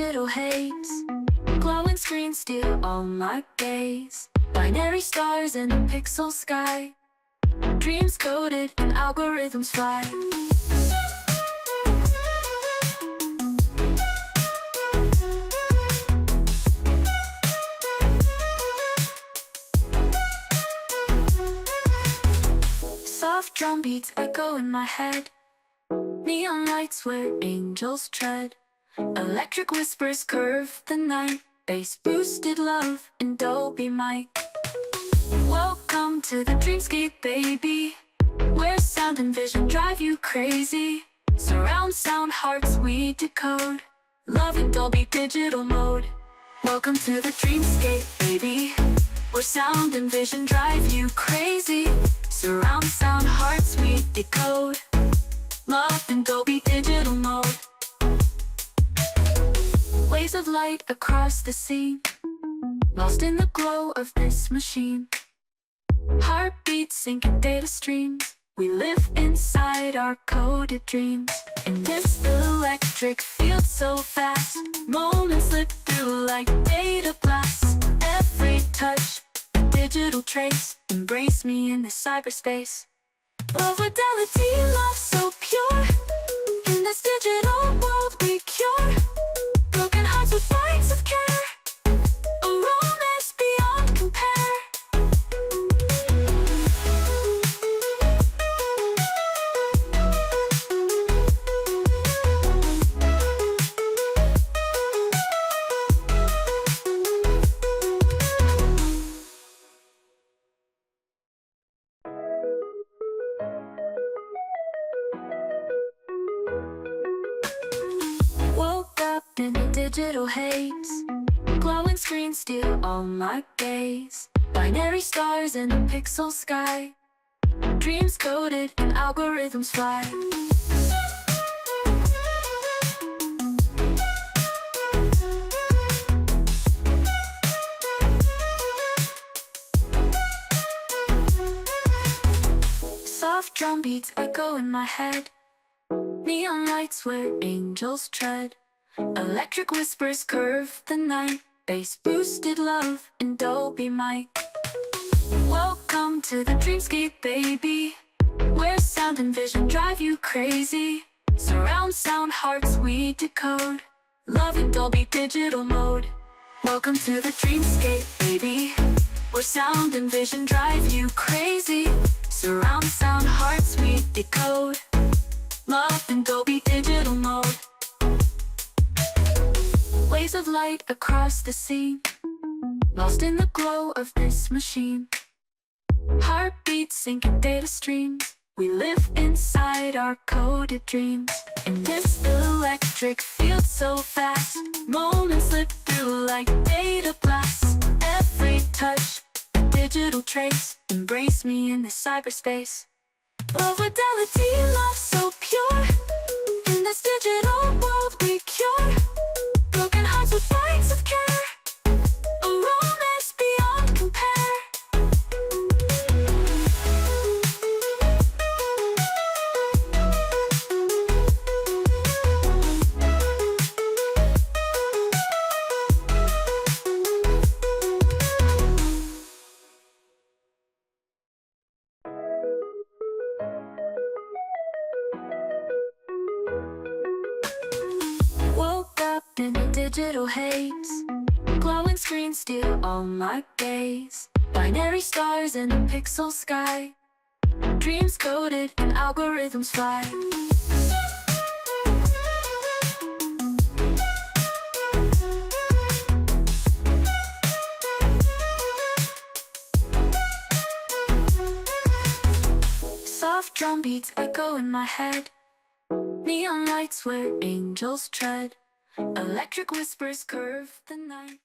digital haze. Glowing screens steal all my gaze. Binary stars in a pixel sky. Dreams coded and algorithms fly. Soft drum beats echo in my head. Neon lights where angels tread. Electric whispers curve the night. Bass boosted love in Dolby mic. Welcome to the dreamscape, baby, where sound and vision drive you crazy. Surround sound hearts we decode. Love in Dolby digital mode. Welcome to the dreamscape, baby, where sound and vision drive you crazy. Surround sound hearts we decode. Love in Dolby digital mode. Waves of light across the scene, lost in the glow of this machine. Heartbeats syncing data streams. We live inside our coded dreams. In this electric field so fast, moments slip through like data blasts. Every touch, a digital trace. Embrace me in this cyberspace. Love fidelity, love so pure. In this digital world we cure broken hearts with bites of care. A romance beyond compare. Woke up in a digital haze. Glowing screens steal all my gaze. Binary stars in a pixel sky. Dreams coded and algorithms fly. Soft drum beats echo in my head. Neon lights where angels tread. Electric whispers curve the night. Bass boosted love in Dolby mic. Welcome to the dreamscape, baby, where sound and vision drive you crazy. Surround sound hearts we decode. Love in Dolby digital mode. Welcome to the dreamscape, baby, where sound and vision drive you crazy. Surround sound hearts we decode. Love in Dolby digital mode. Waves of light across the scene, lost in the glow of this machine. Heartbeats syncing data streams. We live inside our coded dreams. In this electric field so fast, moments slip through like data blasts. Every touch, a digital trace. Embrace me in this cyberspace. Love fidelity, love so pure. In this digital world we cure broken hearts with bites of care. A romance beyond compare. Woke up in a digital haze. Glowing screens steal all my gaze. Binary stars in a pixel sky. Dreams coded and algorithms fly. Soft drum beats echo in my head. Neon lights where angels tread. Electric whispers curve the night.